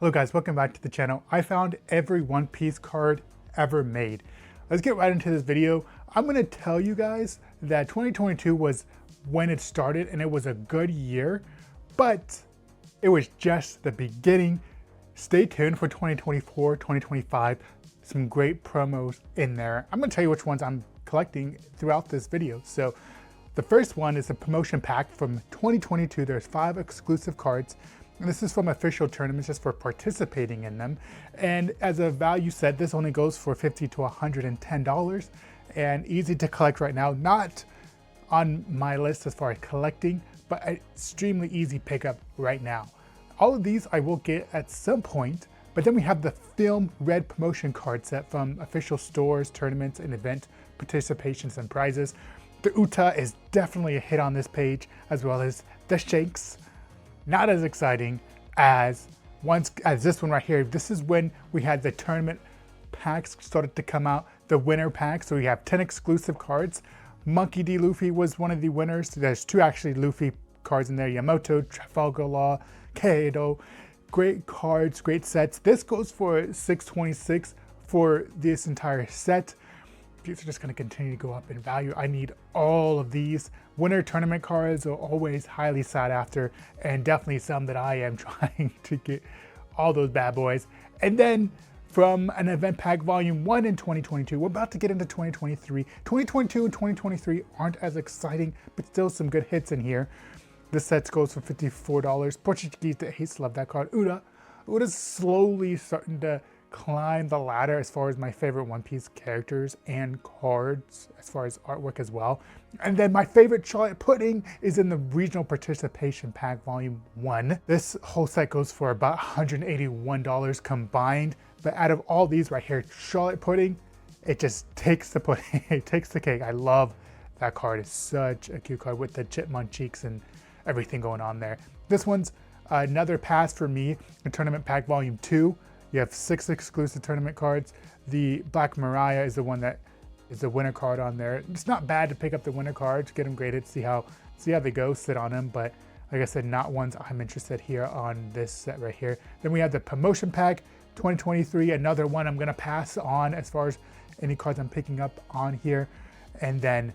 Hello guys, welcome back to the channel. I found every One Piece card ever made. Let's get right into this video. I'm going to tell you guys that 2022 was when it started and it was a good year, but it was just the beginning. Stay tuned for 2024, 2025. Some great promos in there. I'm going to tell you which ones I'm collecting throughout this video. So the first one is a promotion pack from 2022. There's 5 exclusive cards. And this is from official tournaments just for participating in them. And as a value set, this only goes for $50 to $110 and easy to collect right now. Not on my list as far as collecting, but extremely easy pickup right now. All of these I will get at some point, but then we have the Film Red promotion card set from official stores, tournaments, and event participations and prizes. The Uta is definitely a hit on this page, as well as the Shanks. Not as exciting as this one right here. This is when we had the tournament packs started to come out, the winner pack. So we have 10 exclusive cards. Monkey D. Luffy was one of the winners. There's 2 actually Luffy cards in there. Yamato, Trafalgar Law, Kaido. Great cards, great sets. This goes for $626 for this entire set. These are just going to continue to go up in value. I need all of these. Winter tournament cards are always highly sought after, and definitely some that I am trying to get all those bad boys. And then from an event pack volume 1 in 2022, we're about to get into 2023. 2022 and 2023 aren't as exciting, but still some good hits in here. This set goes for $54. Portuguese the Ace, love that card. Uda's slowly starting to climb the ladder as far as my favorite One Piece characters and cards, as far as artwork as well. And then my favorite chocolate pudding is in the regional participation pack volume 1. This whole set goes for about $181 combined, but out of all these right here, chocolate pudding, it just takes the pudding, it takes the cake. I love that card. It's such a cute card with the chipmunk cheeks and everything going on there. This one's another pass for me in tournament pack volume 2. You have 6 exclusive tournament cards. The Black Mariah is the one that is the winner card on there. It's not bad to pick up the winner cards, get them graded, see how they go, sit on them. But like I said, not ones I'm interested here on this set right here. Then we have the promotion pack 2023, another one I'm gonna pass on as far as any cards I'm picking up on here. And then,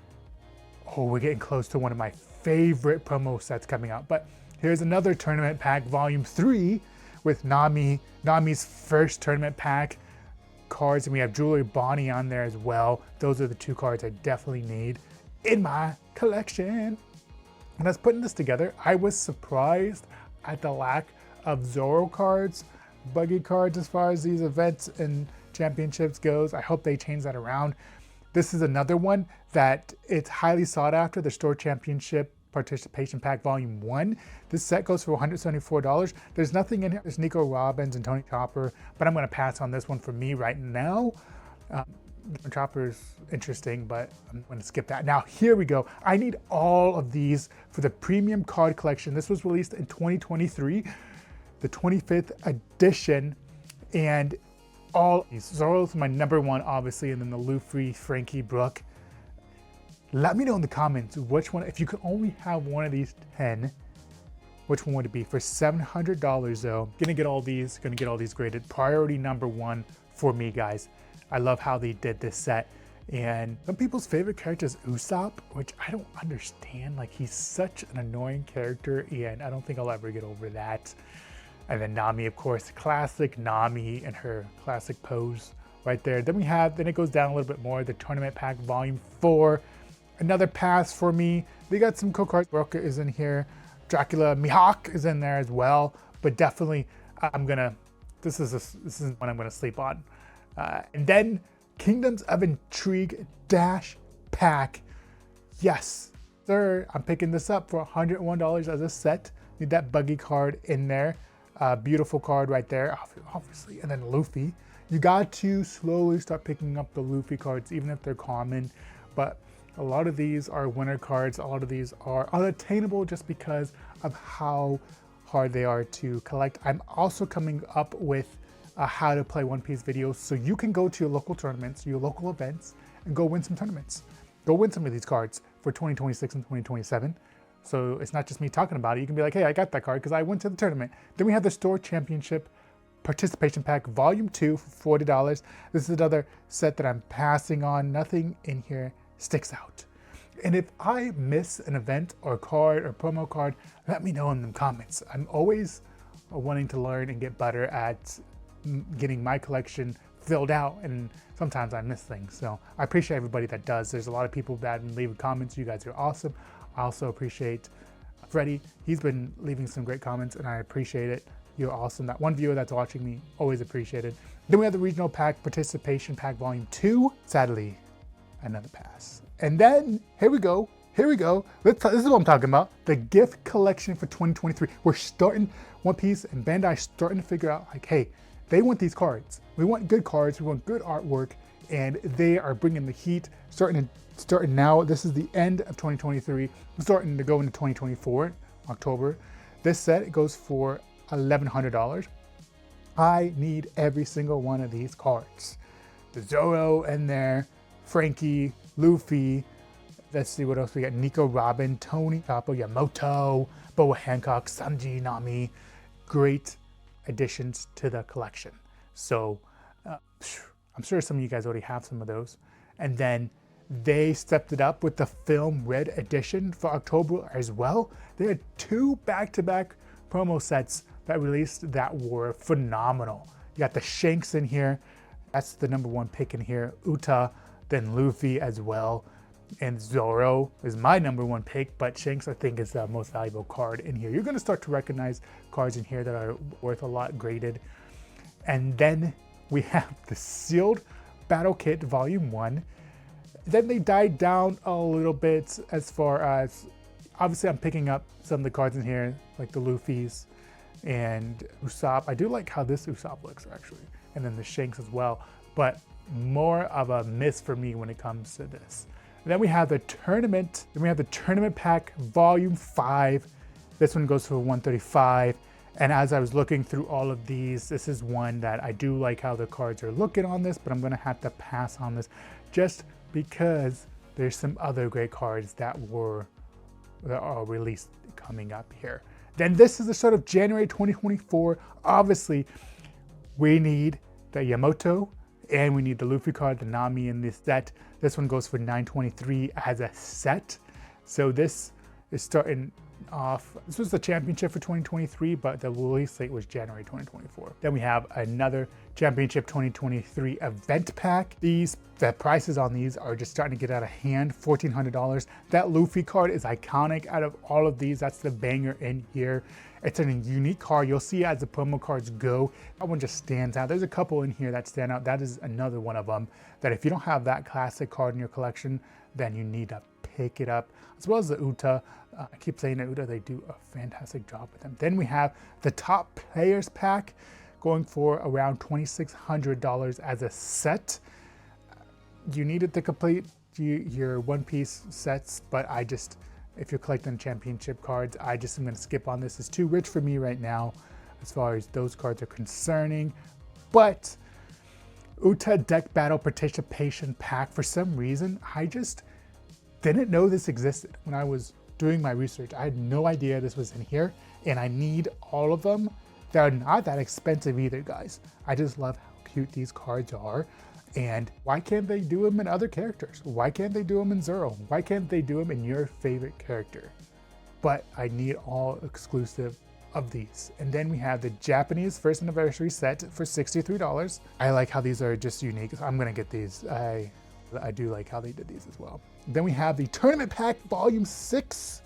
oh, we're getting close to one of my favorite promo sets coming out. But here's another tournament pack, volume 3, with Nami's first tournament pack cards, and we have Jewelry Bonnie on there as well. Those are the 2 cards I definitely need in my collection. When I was putting this together, I was surprised at the lack of Zoro cards, buggy cards as far as these events and championships goes. I hope they change that around. This is another one that it's highly sought after, the Store Championship Participation Pack Volume 1. This set goes for $174. There's nothing in here. There's Nico Robbins and Tony Chopper, but I'm going to pass on this one for me right now. Chopper is interesting, but I'm going to skip that. Now, here we go. I need all of these for the premium card collection. This was released in 2023, the 25th edition, and all these. Zoro's my number 1, obviously, and then the Luffy, Frankie, Brook. Let me know in the comments which one, if you could only have one of these 10, which one would it be? For $700 though, gonna get all these graded. Priority number 1 for me, guys. I love how they did this set. And some people's favorite character is Usopp, which I don't understand. Like, he's such an annoying character, and I don't think I'll ever get over that. And then Nami, of course, classic Nami and her classic pose right there. Then it goes down a little bit more, the tournament pack volume 4. Another pass for me. They got some cool cards. Roka is in here. Dracula Mihawk is in there as well. But definitely, this is one I'm gonna sleep on. And then Kingdoms of Intrigue Dash Pack. Yes, sir. I'm picking this up for $101 as a set. Need that buggy card in there. Beautiful card right there, obviously. And then Luffy. You got to slowly start picking up the Luffy cards, even if they're common. But a lot of these are winner cards. A lot of these are unattainable just because of how hard they are to collect. I'm also coming up with how to play One Piece videos, so you can go to your local tournaments, your local events, and go win some tournaments. Go win some of these cards for 2026 and 2027. So it's not just me talking about it. You can be like, hey, I got that card because I went to the tournament. Then we have the Store Championship Participation Pack Volume 2 for $40. This is another set that I'm passing on. Nothing in here sticks out. And if I miss an event or card or promo card, let me know in the comments. I'm always wanting to learn and get better at getting my collection filled out, and sometimes I miss things. So I appreciate everybody that does. There's a lot of people that leave comments. You guys are awesome. I also appreciate Freddie. He's been leaving some great comments and I appreciate it. You're awesome. That one viewer that's watching me, always appreciated. Then we have the Regional Pack Participation Pack Volume 2. Sadly, another pass. And then, here we go. This is what I'm talking about. The gift collection for 2023. We're starting, One Piece and Bandai starting to figure out, like, hey, they want these cards. We want good cards, we want good artwork, and they are bringing the heat, starting now. This is the end of 2023. I'm starting to go into 2024, October. This set goes for $1,100. I need every single one of these cards. The Zoro in there, Frankie, Luffy, let's see what else we got. Nico Robin, Tony, Capo, Yamato, Boa Hancock, Sanji, Nami. Great additions to the collection. So I'm sure some of you guys already have some of those. And then they stepped it up with the Film Red edition for October as well. They had 2 back-to-back promo sets that released that were phenomenal. You got the Shanks in here. That's the #1 pick in here. Uta, then Luffy as well. And Zoro is my #1 pick, but Shanks I think is the most valuable card in here. You're gonna start to recognize cards in here that are worth a lot graded. And then we have the Sealed Battle Kit Volume 1. Then they died down a little bit as far as, obviously I'm picking up some of the cards in here, like the Luffy's and Usopp. I do like how this Usopp looks actually, and then the Shanks as well, but more of a miss for me when it comes to this. And then we have the tournament. Then we have the Tournament Pack Volume 5. This one goes for $135. And as I was looking through all of these, this is one that I do like how the cards are looking on this, but I'm gonna have to pass on this just because there's some other great cards that are released coming up here. Then this is the start of January 2024. Obviously, we need the Yamato and we need the Luffy card, the Nami in this set. This one goes for $923 as a set. So this is starting off, this was the championship for 2023, but the release date was January 2024. Then we have another championship 2023 event pack. The prices on these are just starting to get out of hand, $1,400. That Luffy card is iconic out of all of these. That's the banger in here. It's a unique card. You'll see as the promo cards go, that one just stands out. There's a couple in here that stand out. That is another one of them that if you don't have that classic card in your collection, then you need to pick it up. As well as the Uta. I keep saying that Uta, they do a fantastic job with them. Then we have the Top Players Pack going for around $2,600 as a set. You needed to complete your One Piece sets, but if you're collecting championship cards, I'm gonna skip on this. It's too rich for me right now as far as those cards are concerning. But Uta Deck Battle Participation Pack, for some reason, I just didn't know this existed when I was doing my research. I had no idea this was in here, and I need all of them. They're not that expensive either, guys. I just love how cute these cards are. And why can't they do them in other characters? Why can't they do them in Zoro? Why can't they do them in your favorite character? But I need all exclusive of these. And then we have the Japanese first anniversary set for $63. I like how these are just unique. So I'm gonna get these. I do like how they did these as well. Then we have the Tournament Pack Volume 6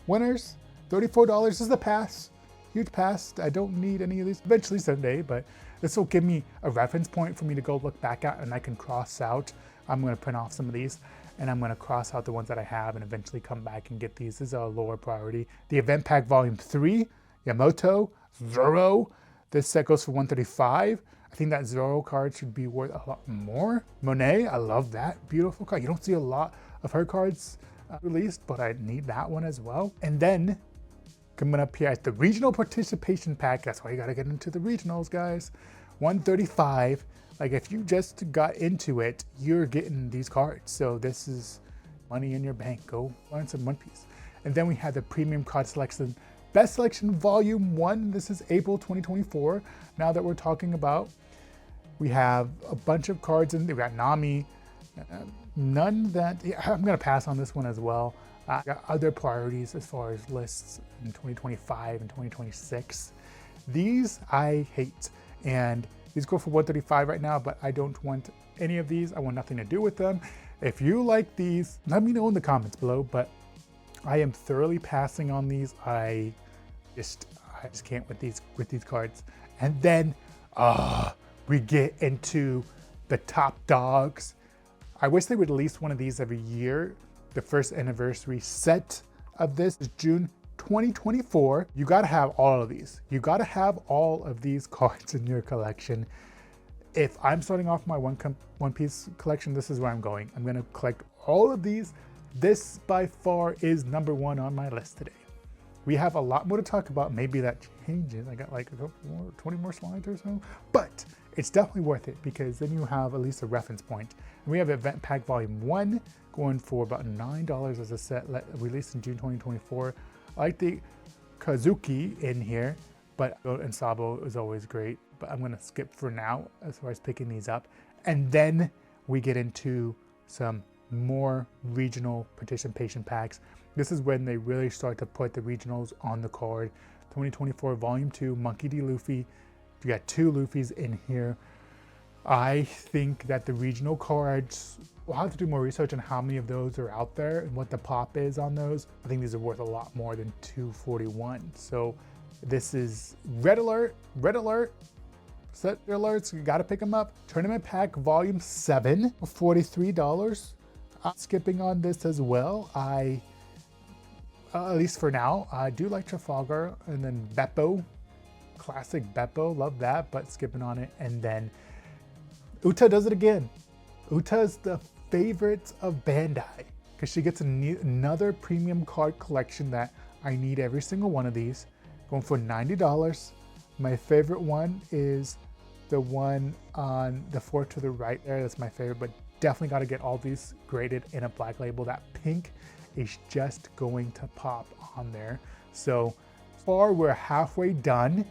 winners, $34. This is the pass, huge pass. I don't need any of these eventually someday, but this will give me a reference point for me to go look back at, and I can cross out. I'm gonna print off some of these and I'm gonna cross out the ones that I have and eventually come back and get these. This is a lower priority. The Event Pack Volume 3, Yamato, Zoro. This set goes for $135. I think that Zoro card should be worth a lot more. Monet, I love that beautiful card. You don't see a lot of her cards released, but I need that one as well. And then coming up here at the Regional Participation Pack, that's why you gotta get into the regionals, guys. $135. Like if you just got into it, you're getting these cards. So this is money in your bank. Go learn some One Piece. And then we have the Premium Card Selection Best Selection Volume 1. This is April 2024. Now that we're talking about, we have a bunch of cards in there. We got Nami. None that, yeah, I'm gonna pass on this one as well. I got other priorities as far as lists in 2025 and 2026. These I hate, and these go for 135 right now, but I don't want any of these. I want nothing to do with them. If you like these, let me know in the comments below, but I am thoroughly passing on these. I just can't with these cards. And then we get into the top dogs. I wish they would release one of these every year. The first anniversary set of this is June 2024. You gotta have all of these. You gotta have all of these cards in your collection. If I'm starting off my One Piece collection, this is where I'm going. I'm gonna collect all of these. This by far is number one on my list today. We have a lot more to talk about. Maybe that changes. I got like a couple more, 20 more slides or so, but it's definitely worth it because then you have at least a reference point. And we have Event Pack Volume 1 going for about $9 as a set released in June 2024. I like the Kazuki in here, and Sabo is always great, but I'm gonna skip for now as far as picking these up. And then we get into some more regional participation packs. This is when they really start to put the regionals on the card. 2024 Volume 2, Monkey D. Luffy. You got 2 Luffys in here. I think that the regional cards, we'll have to do more research on how many of those are out there and what the pop is on those. I think these are worth a lot more than 241. So this is red alert, set your alerts, you gotta pick them up. Tournament Pack Volume 7, $43. Skipping on this as well. At least for now, I do like Trafalgar, and then Beppo, classic Beppo, love that, but skipping on it. And then Uta does it again. Uta's the favorite of Bandai because she gets another premium card collection that I need every single one of these, going for $90. My favorite one is the one on the 4 to the right there. That's my favorite, but definitely got to get all these graded in a black label. That pink is just going to pop on there. So far we're halfway done,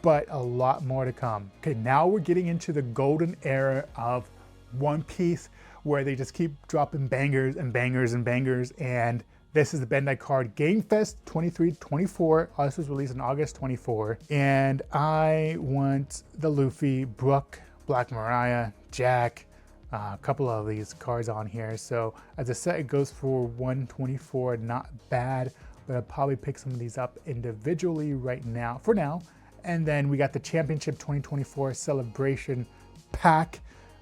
but a lot more to come. Okay, now we're getting into the golden era of One Piece, where they just keep dropping bangers and bangers and bangers. And this is the Bandai card Game Fest 23-24. This was released in August 24. And I want the Luffy, Brook, Black Mariah, Jack, a couple of these cards on here. So as a set, it goes for $124, not bad, but I'll probably pick some of these up individually right now, for now. And then we got the Championship 2024 Celebration Pack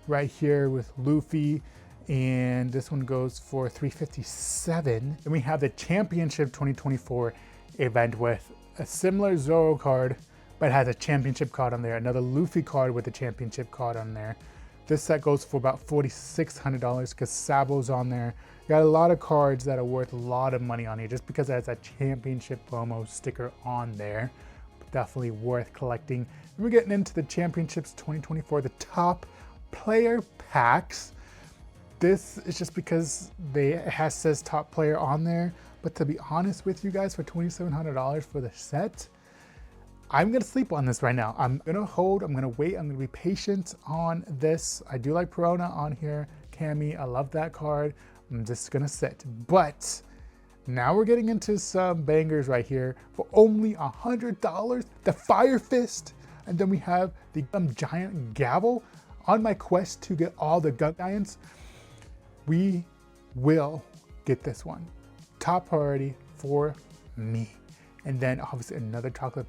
right here with Luffy, and this one goes for $357. And we have the Championship 2024 event with a similar Zoro card, but it has a Championship card on there, another Luffy card with a Championship card on there. This set goes for about $4,600 because Sabo's on there. You got a lot of cards that are worth a lot of money on here just because it has a Championship promo sticker on there. But definitely worth collecting. And we're getting into the Championships 2024, the top player packs. This is just because it says top player on there. But to be honest with you guys, for $2,700 for the set, I'm gonna sleep on this right now. I'm gonna hold, I'm gonna wait, I'm gonna be patient on this. I do like Perona on here, Cammy, I love that card. I'm just gonna sit. But now we're getting into some bangers right here for only $100. The Fire Fist, and then we have the Giant Gavel. On my quest to get all the Gun Giants, we will get this one. Top priority for me. And then obviously another chocolate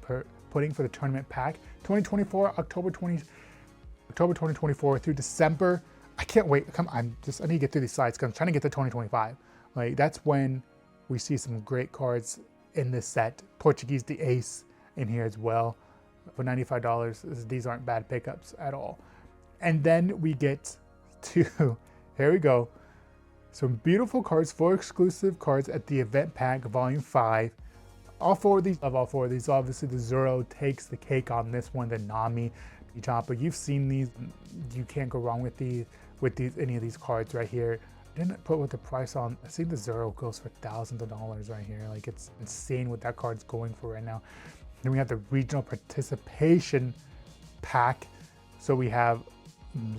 pudding for the tournament pack. 2024, October 2024 through December. I can't wait. I need to get through these slides because I'm trying to get to 2025. Like, that's when we see some great cards in this set. Portuguese the Ace in here as well for $95. These aren't bad pickups at all. And then we get to, here we go, some beautiful cards, 4 exclusive cards at the Event Pack Volume 5. All 4 of these, love all 4 of these. Obviously the Zoro takes the cake on this one, the Nami, the Chopper. You've seen these, you can't go wrong with any of these cards right here. Didn't put what the price on. I see the Zoro goes for thousands of dollars right here. Like, it's insane what that card's going for right now. Then we have the regional participation pack. So we have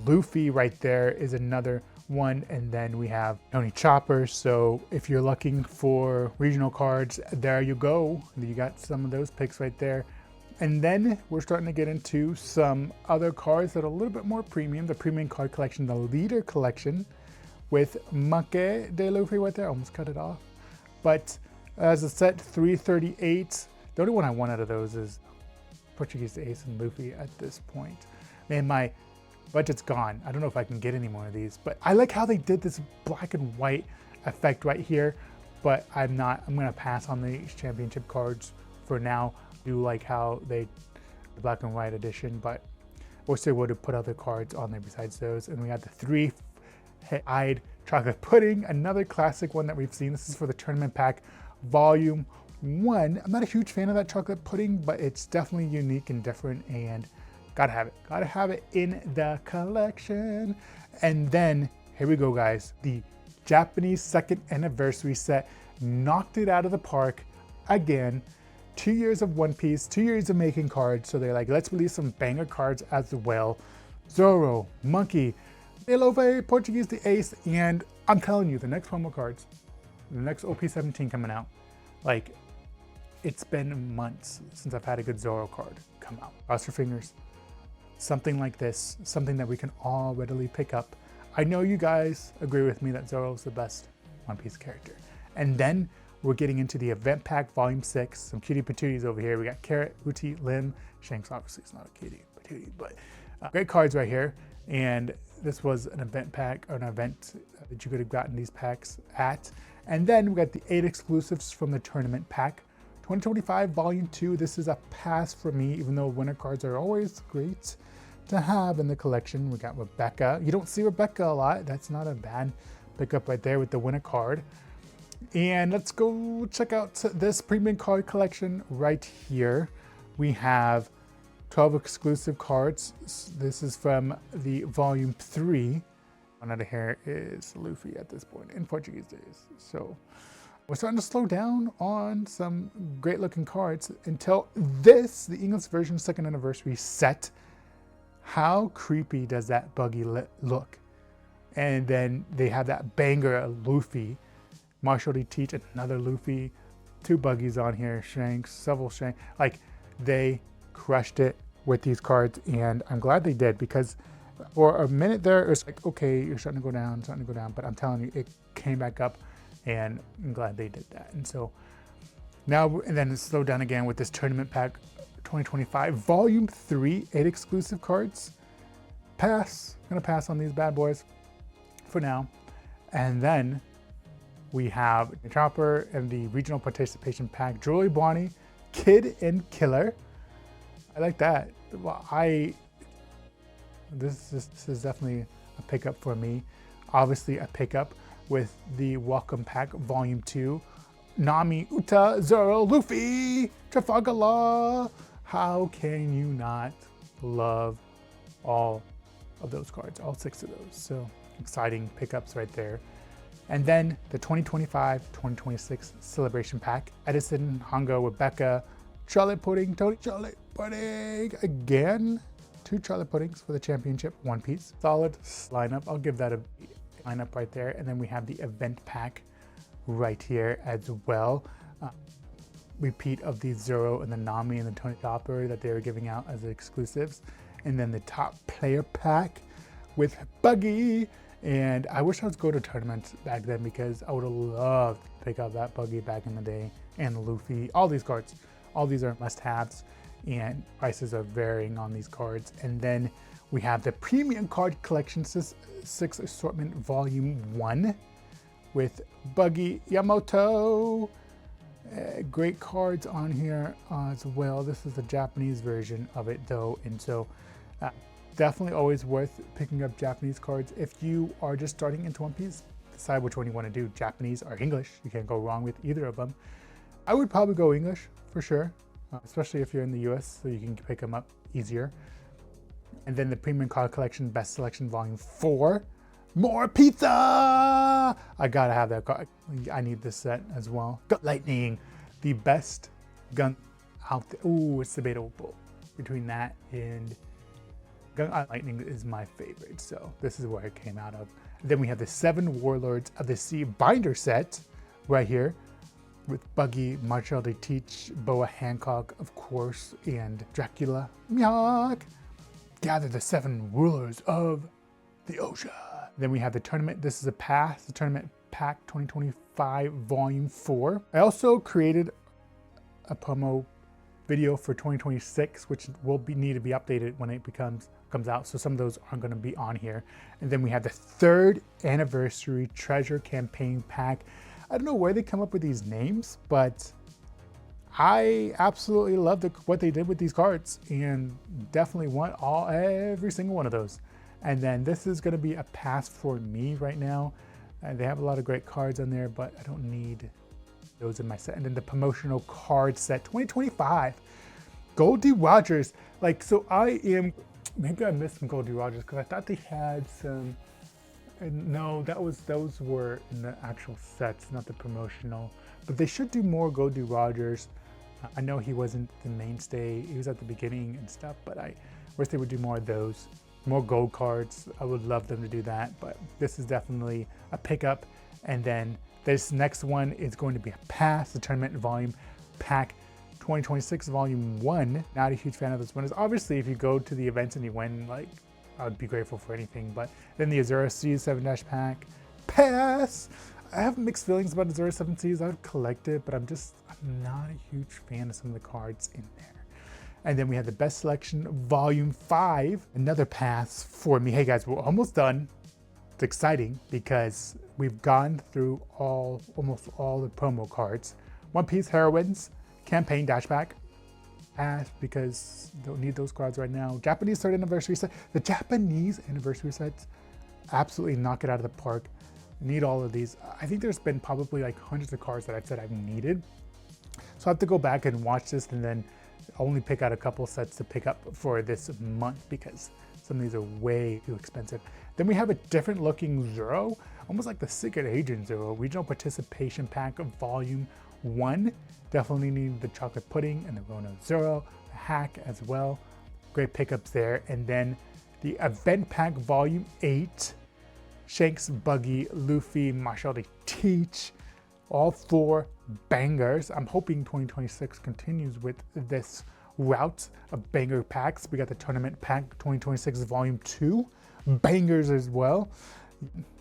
Luffy right there is another one, and then we have Tony Chopper. So if you're looking for regional cards, there you go. You got some of those picks right there. And then we're starting to get into some other cards that are a little bit more premium. The premium card collection, the leader collection, with Make de Luffy right there. Almost cut it off. But as a set, 338. The only one I want out of those is Portuguese Ace and Luffy at this point. Man, my budget's gone. I don't know if I can get any more of these, but I like how they did this black and white effect right here, but I'm gonna pass on these championship cards for now. I do like how the black and white edition, but we're still able to put other cards on there besides those. And we got the three-eyed chocolate pudding, another classic one that we've seen. This is for the tournament pack, volume 1. I'm not a huge fan of that chocolate pudding, but it's definitely unique and different, and gotta have it in the collection. And then here we go, guys, the Japanese 2nd anniversary set knocked it out of the park again. 2 years of One Piece, 2 years of making cards, so they're like, let's release some banger cards as well. Zoro, Monkey, Luffy, Portuguese the Ace, and I'm telling you, the next promo cards, the next OP17 coming out, like, it's been months since I've had a good Zoro card come out. Cross your fingers. Something like this, something that we can all readily pick up. I know you guys agree with me that Zoro is the best One Piece character. And then we're getting into the event pack, volume 6. Some cutie patooties over here. We got Carrot, Uchi, Lim. Shanks obviously is not a cutie patootie, but great cards right here. And this was an event pack, or an event that you could have gotten these packs at. And then we got the 8 exclusives from the tournament pack. 2025 volume 2. This is a pass for me, even though winter cards are always great to have in the collection. We got Rebecca. You don't see Rebecca a lot. That's not a bad pickup right there with the winter card. And let's go check out this premium card collection right here. We have 12 exclusive cards. This is from the volume 3. One out of here is Luffy at this point in Portuguese days. So we're starting to slow down on some great looking cards until this, the English version 2nd anniversary set. How creepy does that buggy look? And then they have that banger Luffy. Marshall D. Teach, another Luffy. 2 buggies on here. Shanks, several Shanks. Like, they crushed it with these cards, and I'm glad they did, because for a minute there, it was like, okay, you're starting to go down, but I'm telling you, it came back up, and I'm glad they did that. And so now, and then it's slowed down again with this tournament pack 2025 volume 3, 8 exclusive cards. Pass. I'm gonna pass on these bad boys for now. And then we have the Chopper and the regional participation pack, Joey Bonnie, Kid and Killer. I like that. Well, this is definitely a pickup for me. Obviously a pickup with the welcome pack volume 2. Nami, Uta, Zoro, Luffy, Trafalgar Law. How can you not love all of those cards, all 6 of those? So exciting pickups right there. And then the 2025-2026 celebration pack, Edison, Hongo, Rebecca, Chocolate Pudding, Tony Chocolate Pudding again. 2 chocolate puddings for the championship, One Piece. Solid lineup. I'll give that a lineup right there. And then we have the event pack right here as well. Repeat of the Zoro and the Nami and the Tony Chopper that they were giving out as exclusives. And then the top player pack with Buggy. And I wish I was going to tournaments back then, because I would have loved to pick up that Buggy back in the day, and Luffy. All these cards, all these are must-haves, and prices are varying on these cards. And then we have the premium card collection 6 assortment volume 1 with Buggy Yamato. Great cards on here as well. This is the Japanese version of it though, and so definitely always worth picking up Japanese cards. If you are just starting into One Piece, decide which one you want to do, Japanese or English. You can't go wrong with either of them. I would probably go English for sure, especially if you're in the US, so you can pick them up easier. And then the Premium Card Collection Best Selection Volume 4. More pizza! I gotta have that card. I need this set as well. Gun Lightning, the best gun out there. Ooh, it's debatable between that and Gun Lightning is my favorite. So this is where it came out of. Then we have the 7 Warlords of the Sea binder set right here with Buggy, Marshall de Teach, Boa Hancock, of course, and Dracula. Yuck! Gather the 7 rulers of the ocean. Then we have the tournament. This is a pass, the tournament pack 2025 volume 4. I also created a promo video for 2026, which will need to be updated when it comes out. So some of those are going to be on here. And then we have the 3rd anniversary treasure campaign pack. I don't know where they come up with these names, but I absolutely love what they did with these cards and definitely want every single one of those. And then this is going to be a pass for me right now. They have a lot of great cards on there, but I don't need those in my set. And then the promotional card set 2025, Goldie Rogers. Like, so maybe I missed some Goldie Rogers because I thought they had some. And no, those were in the actual sets, not the promotional. But they should do more Goldie Rogers. I know he wasn't the mainstay. He was at the beginning and stuff, but I wish they would do more of those. More gold cards. I would love them to do that, but this is definitely a pickup. And then this next one is going to be a pass, the tournament volume pack 2026 volume 1. Not a huge fan of this one. Is obviously if you go to the events and you win, like, I would be grateful for anything. But then the Azura Seas 7- pack pass. I have mixed feelings about Azura 7 Seas. I would collect it, but I'm not a huge fan of some of the cards in there. And then we have the best selection volume 5, another pass for me. Hey guys, we're almost done. It's exciting because we've gone through almost all the promo cards. One Piece Heroines, campaign dashback, pass because don't need those cards right now. Japanese 3rd anniversary set. The Japanese anniversary sets absolutely knock it out of the park. Need all of these. I think there's been probably like hundreds of cards that I've said I've needed. So I have to go back and watch this and then only pick out a couple sets to pick up for this month because some of these are way too expensive. Then we have a different looking Zoro, almost like the Secret Agent Zoro, Regional Participation Pack of Volume 1. Definitely need the Chocolate Pudding and the Rona Zoro, the Hack as well. Great pickups there. And then the Event Pack Volume 8, Shanks, Buggy, Luffy, Marshall de Teach, all 4 bangers. I'm hoping 2026 continues with this route of banger packs. We got the tournament pack 2026 volume 2, bangers as well.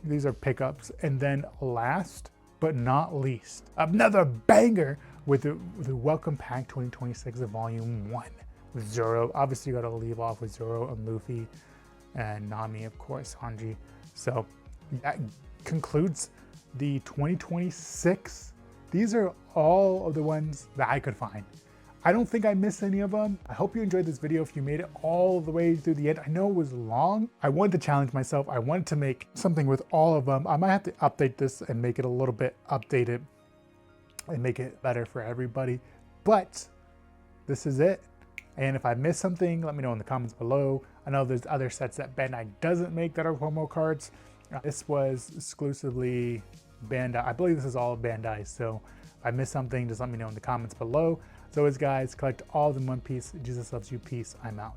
These are pickups. And then last but not least, another banger with the welcome pack 2026 volume 1 with Zoro. Obviously you got to leave off with Zoro and Luffy and Nami, of course, Hanji. So that concludes the 2026. These are all of the ones that I could find. I don't think I missed any of them. I hope you enjoyed this video if you made it all the way through the end. I know it was long. I wanted to challenge myself. I wanted to make something with all of them. I might have to update this and make it a little bit updated and make it better for everybody. But this is it. And if I missed something, let me know in the comments below. I know there's other sets that Bandai doesn't make that are promo cards. This was exclusively Bandai. I believe this is all Bandai. So if I missed something, just let me know in the comments below. As always, guys, collect all of them in one piece. Jesus loves you. Peace. I'm out.